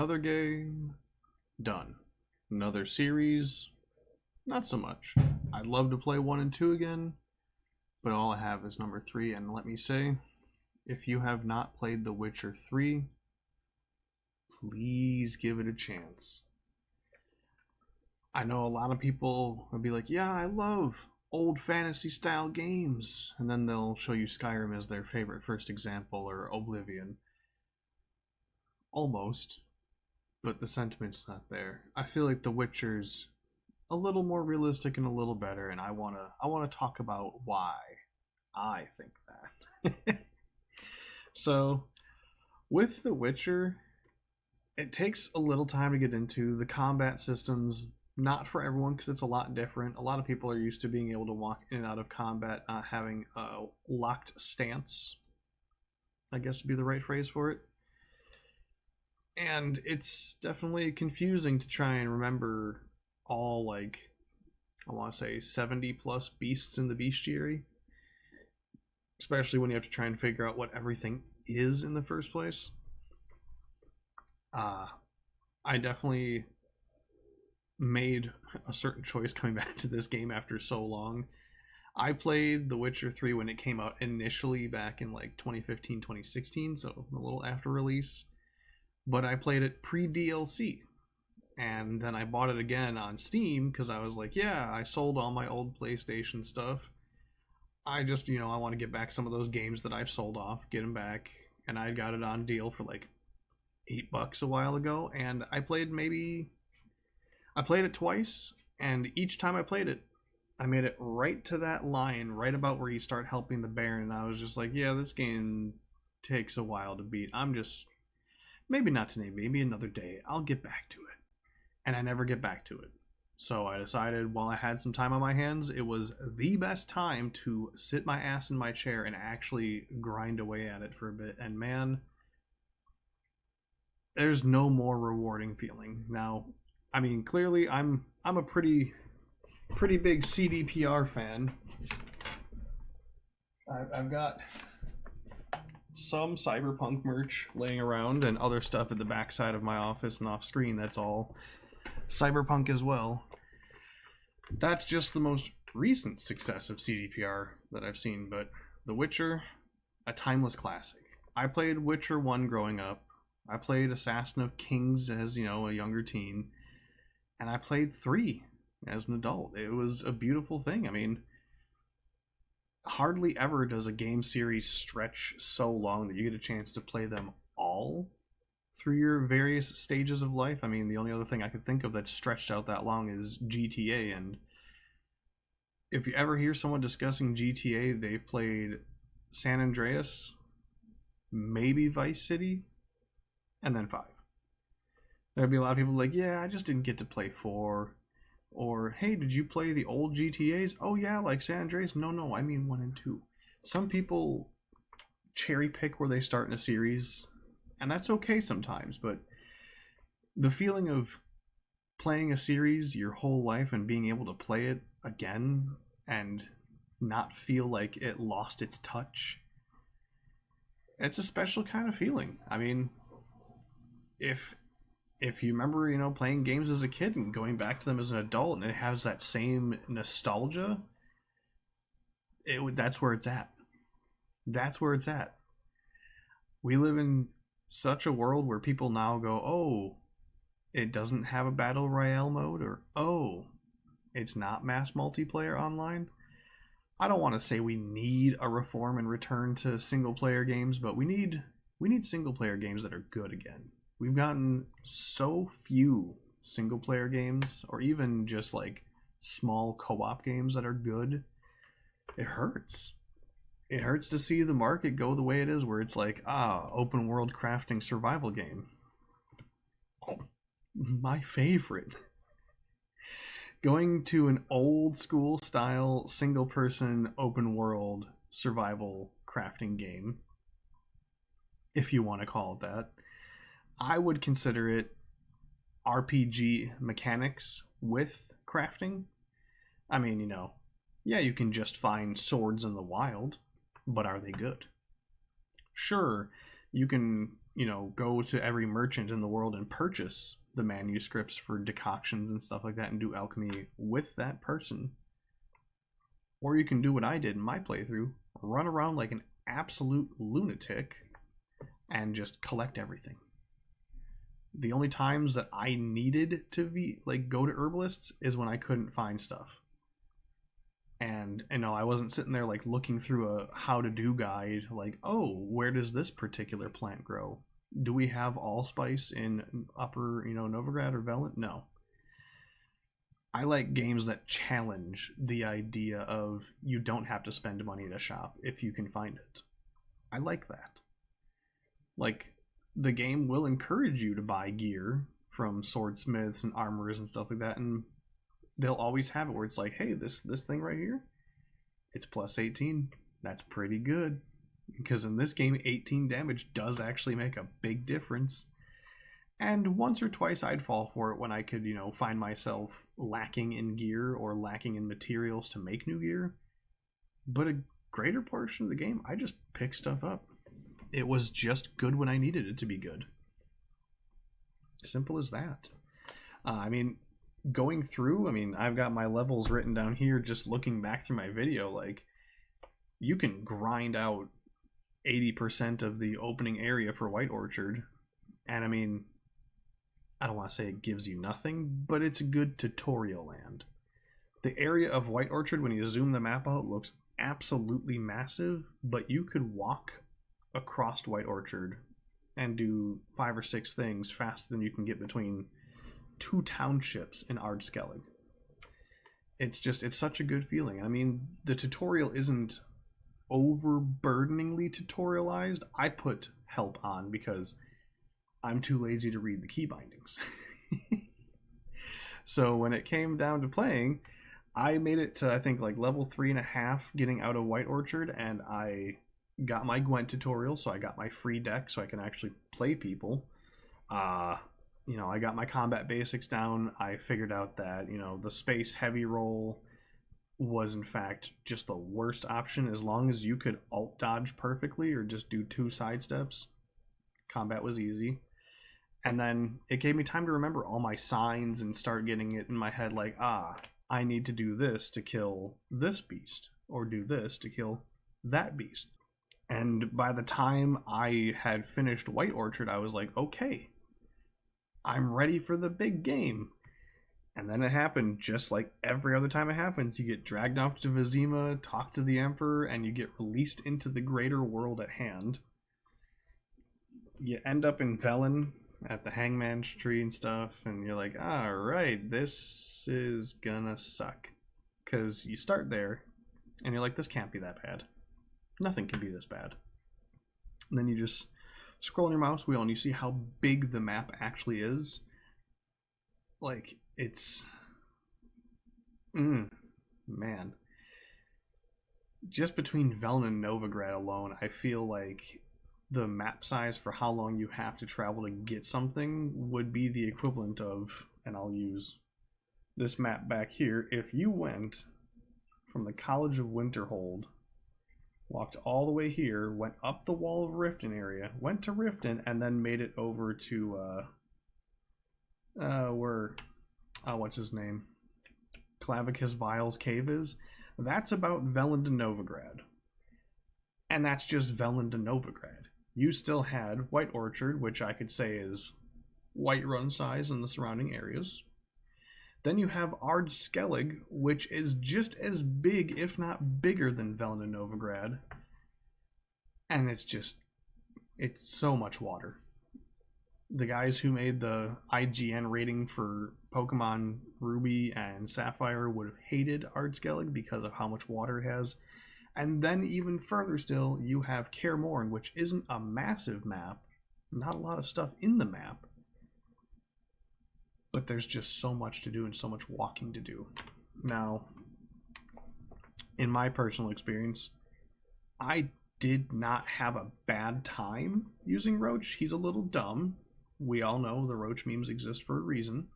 Another game, done. Another series, not so much. I'd love to play 1 and 2 again, but all I have is number 3. And let me say, if you have not played The Witcher 3, please give it a chance. I know a lot of people will be like, yeah, I love old fantasy style games. And then they'll show you Skyrim as their favorite first example, or Oblivion. Almost. But the sentiment's not there. I feel like The Witcher's a little more realistic and a little better, and I wanna talk about why I think that. So, with The Witcher, it takes a little time to get into the combat systems. Not for everyone, because it's a lot different. A lot of people are used to being able to walk in and out of combat, not having a locked stance, I guess would be the right phrase for it. And it's definitely confusing to try and remember all, like, I want to say 70 plus beasts in the bestiary, especially when you have to try and figure out what everything is in the first place. I definitely made a certain choice coming back to this game after so long. I played The Witcher 3 when it came out initially back in like 2015, 2016, so a little after release. But I played it pre-DLC. And then I bought it again on Steam because I was like, yeah, I sold all my old PlayStation stuff. I just, I want to get back some of those games that I've sold off, get them back. And I got it on deal for like $8 a while ago. And I played it twice. And each time I played it, I made it right to that line, right about where you start helping the Baron. And I was just like, yeah, this game takes a while to beat. Maybe not today, maybe another day. I'll get back to it. And I never get back to it. So I decided while I had some time on my hands, it was the best time to sit my ass in my chair and actually grind away at it for a bit. And man, there's no more rewarding feeling. Now, I mean, clearly I'm a pretty big CDPR fan. I've got some Cyberpunk merch laying around and other stuff at the backside of my office and off screen. That's all Cyberpunk as well. That's just the most recent success of CDPR that I've seen, but The Witcher, a timeless classic. I played Witcher 1 growing up. I played Assassin of Kings as, a younger teen. And I played 3 as an adult. It was a beautiful thing. I mean, hardly ever does a game series stretch so long that you get a chance to play them all through your various stages of life. I mean, the only other thing I could think of that's stretched out that long is GTA. And if you ever hear someone discussing GTA, they've played San Andreas, maybe Vice City, and then 5. There'd be a lot of people like, yeah, I just didn't get to play 4. Or, hey, did you play the old GTAs? Oh yeah, like San Andreas? No, I mean 1 and 2. Some people cherry pick where they start in a series, and that's okay sometimes, but the feeling of playing a series your whole life and being able to play it again and not feel like it lost its touch, it's a special kind of feeling. I mean, if you remember, playing games as a kid and going back to them as an adult and it has that same nostalgia, that's where it's at. That's where it's at. We live in such a world where people now go, oh, it doesn't have a battle royale mode, or oh, it's not mass multiplayer online. I don't want to say we need a reform and return to single player games, but we need single player games that are good again. We've gotten so few single player games, or even just like small co-op games that are good. It hurts. It hurts to see the market go the way it is, where it's like, open world crafting survival game. Oh, my favorite. Going to an old school style single person open world survival crafting game, if you want to call it that. I would consider it RPG mechanics with crafting. I mean, yeah, you can just find swords in the wild, but are they good? Sure, you can go to every merchant in the world and purchase the manuscripts for decoctions and stuff like that and do alchemy with that person. Or you can do what I did in my playthrough, run around like an absolute lunatic and just collect everything. The only times that I needed to go to herbalists is when I couldn't find stuff. And I wasn't sitting there like looking through a how to do guide like, oh, where does this particular plant grow? Do we have allspice in upper, Novigrad or Velen? No. I like games that challenge the idea of you don't have to spend money at a shop if you can find it. I like that. Like, the game will encourage you to buy gear from swordsmiths and armorers and stuff like that, and they'll always have it where it's like, hey, this thing right here, it's plus 18. That's pretty good. Because in this game, 18 damage does actually make a big difference. And once or twice I'd fall for it when I could, find myself lacking in gear or lacking in materials to make new gear. But a greater portion of the game, I just pick stuff up. It was just good when I needed it to be good. Simple as that. Going through, I've got my levels written down here just looking back through my video. Like, you can grind out 80% of the opening area for White Orchard. And I don't want to say it gives you nothing, but it's a good tutorial land. The area of White Orchard, when you zoom the map out, looks absolutely massive, but you could walk across White Orchard and do 5 or 6 things faster than you can get between 2 townships in Ardskellig. It's such a good feeling. The tutorial isn't overburdeningly tutorialized. I put help on because I'm too lazy to read the key bindings. So when it came down to playing, I made it to, I think, like level 3.5 getting out of White Orchard, and I got my Gwent tutorial, so I got my free deck so I can actually play people. I got my combat basics down. I figured out that, the space heavy roll was in fact just the worst option. As long as you could alt dodge perfectly or just do 2 sidesteps, combat was easy. And then it gave me time to remember all my signs and start getting it in my head like, I need to do this to kill this beast, or do this to kill that beast. And by the time I had finished White Orchard, I was like, okay, I'm ready for the big game. And then it happened just like every other time it happens. You get dragged off to Vizima, talk to the Emperor, and you get released into the greater world at hand. You end up in Velen at the Hangman's Tree and stuff, and you're like, alright, this is gonna suck. Because you start there, and you're like, this can't be that bad. Nothing can be this bad. And then you just scroll on your mouse wheel, and you see how big the map actually is. Like, it's... man. Just between Velen and Novigrad alone, I feel like the map size for how long you have to travel to get something would be the equivalent of, and I'll use this map back here, if you went from the College of Winterhold, walked all the way here, went up the Wall of Riften area, went to Riften, and then made it over to, what's his name? Clavicus Vile's cave is. That's about Velen to Novigrad. And that's just Velen to Novigrad. You still had White Orchard, which I could say is Whiterun size in the surrounding areas. Then you have Ardskellig, which is just as big, if not bigger, than Velen to Novigrad. And it's so much water. The guys who made the IGN rating for Pokemon Ruby and Sapphire would have hated Ardskellig because of how much water it has. And then even further still, you have Kaer Morhen, which isn't a massive map. Not a lot of stuff in the map. But there's just so much to do and so much walking to do. Now, in my personal experience, I did not have a bad time using Roach. He's a little dumb. We all know the Roach memes exist for a reason.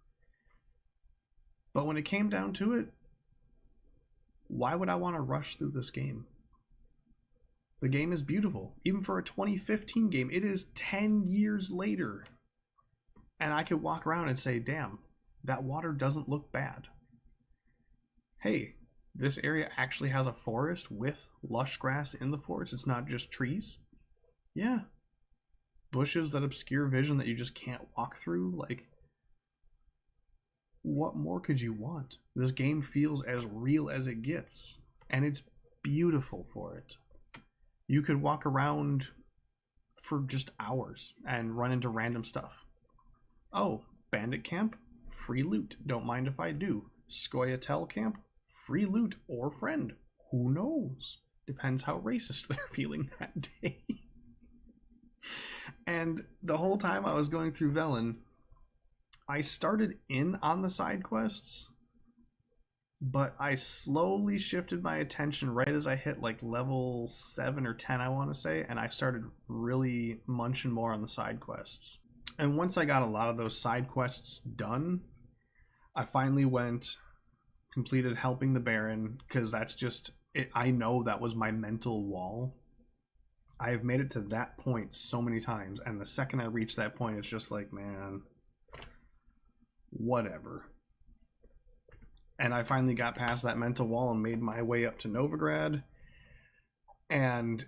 But when it came down to it, why would I want to rush through this game? The game is beautiful. Even for a 2015 game, it is 10 years later. And I could walk around and say, damn, that water doesn't look bad. Hey, this area actually has a forest with lush grass in the forest. It's not just trees. Yeah. Bushes that obscure vision that you just can't walk through. Like, what more could you want? This game feels as real as it gets. And it's beautiful for it. You could walk around for just hours and run into random stuff. Oh, bandit camp? Free loot. Don't mind if I do. Scoia'tael camp? Free loot or friend. Who knows? Depends how racist they're feeling that day. And the whole time I was going through Velen, I started in on the side quests, but I slowly shifted my attention right as I hit like level 7 or 10, I want to say, and I started really munching more on the side quests. And once I got a lot of those side quests done, I finally completed helping the Baron, because that's just it. I know that was my mental wall. I have made it to that point so many times, and the second I reach that point, it's just like, man, whatever. And I finally got past that mental wall and made my way up to Novigrad. And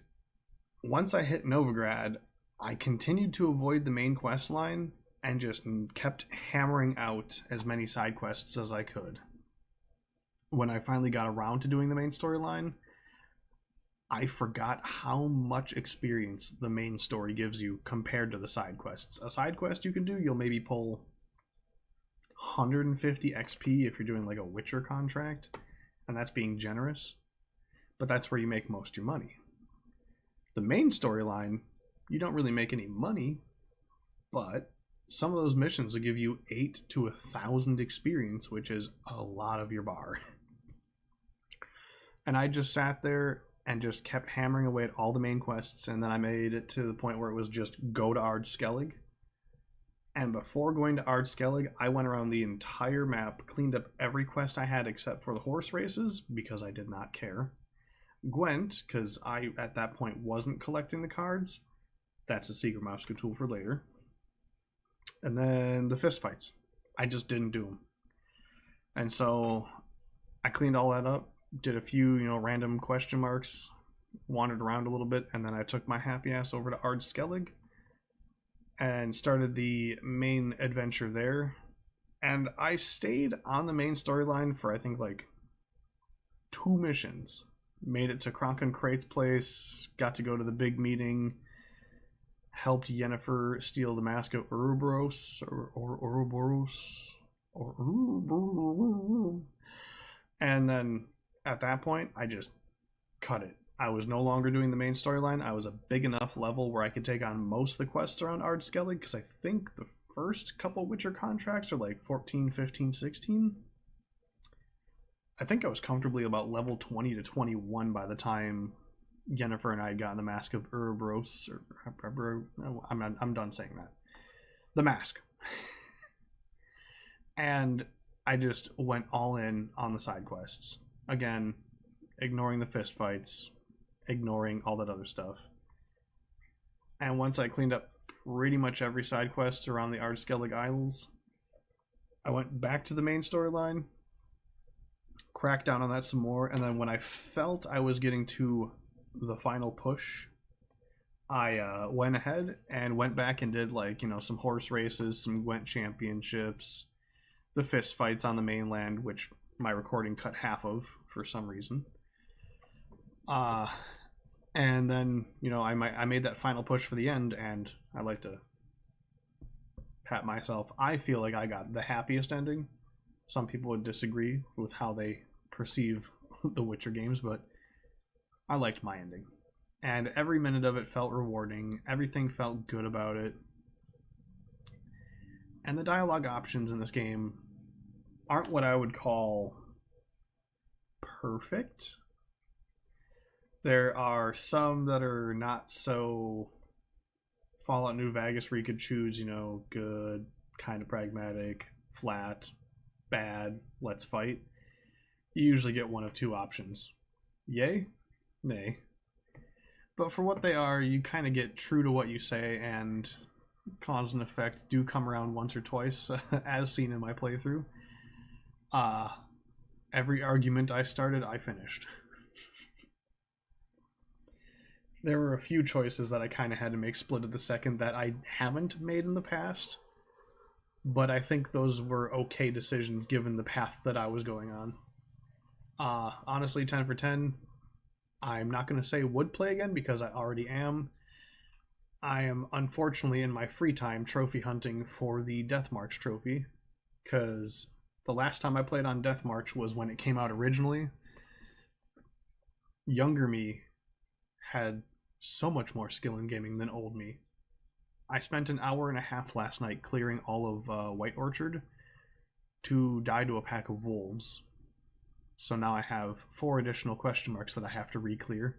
once I hit Novigrad, I continued to avoid the main quest line and just kept hammering out as many side quests as I could. When I finally got around to doing the main storyline, I forgot how much experience the main story gives you compared to the side quests. A side quest you can do, you'll maybe pull 150 XP if you're doing like a Witcher contract, and that's being generous, but that's where you make most of your money. The main storyline, you don't really make any money, but some of those missions will give you 8 to 1,000 experience, which is a lot of your bar. And I just sat there and just kept hammering away at all the main quests, and then I made it to the point where it was just go to Ard Skellig. And before going to Ard Skellig, I went around the entire map, cleaned up every quest I had except for the horse races, because I did not care. Gwent, because I, at that point, wasn't collecting the cards. That's a secret Mouska tool for later. And then the fist fights. I just didn't do them. And so I cleaned all that up, did a few, random question marks, wandered around a little bit, and then I took my happy ass over to Ard Skellig and started the main adventure there. And I stayed on the main storyline for I think like 2 missions. Made it to Kronkan Krait's place, got to go to the big meeting, helped Yennefer steal the mask of Ouroboros, and then at that point I just cut it. I was no longer doing the main storyline. I was a big enough level where I could take on most of the quests around Ard Skellig, because I think the first couple Witcher contracts are like 14, 15, 16. I think I was comfortably about level 20 to 21 by the time Yennefer and I had gotten the Mask of Ouroboros. I'm done saying that. The mask. And I just went all in on the side quests. Again, ignoring the fist fights, ignoring all that other stuff. And once I cleaned up pretty much every side quest around the Ard Skellig Isles, I went back to the main storyline, cracked down on that some more, and then when I felt I was getting to the final push, I went ahead and went back and did some horse races, some Gwent championships, the fist fights on the mainland, which my recording cut half of for some reason. And then, I made that final push for the end, and I like to pat myself. I feel like I got the happiest ending. Some people would disagree with how they perceive the Witcher games, but I liked my ending. And every minute of it felt rewarding. Everything felt good about it. And the dialogue options in this game aren't what I would call perfect. There are some that are not so Fallout New Vegas, where you could choose, good, kind of pragmatic, flat, bad, let's fight. You usually get one of 2 options. Yay? Nay. But for what they are, you kind of get true to what you say, and cause and effect do come around once or twice, as seen in my playthrough. Every argument I started, I finished. There were a few choices that I kind of had to make split of the second that I haven't made in the past, but I think those were okay decisions given the path that I was going on. Honestly, 10 for 10. I'm not going to say would play again because I already am. I am unfortunately in my free time trophy hunting for the Death March trophy, because the last time I played on Death March was when it came out originally. Younger me had so much more skill in gaming than old me. I spent an hour and a half last night clearing all of White Orchard to die to a pack of wolves. So now I have 4 additional question marks that I have to re-clear.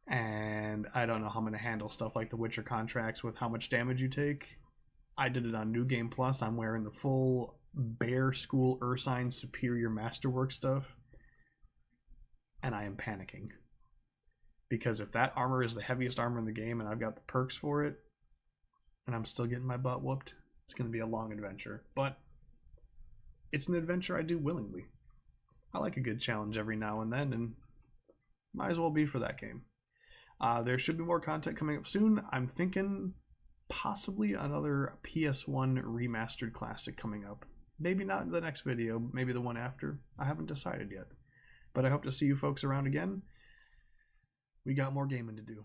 And I don't know how I'm going to handle stuff like the Witcher contracts with how much damage you take. I did it on New Game Plus. I'm wearing the full Bear School Ursine Superior Masterwork stuff. And I am panicking. Because if that armor is the heaviest armor in the game and I've got the perks for it, and I'm still getting my butt whooped, it's going to be a long adventure. But it's an adventure I do willingly. I like a good challenge every now and then, and might as well be for that game. There should be more content coming up soon. I'm thinking possibly another PS1 remastered classic coming up. Maybe not the next video, maybe the one after. I haven't decided yet. But I hope to see you folks around again. We got more gaming to do.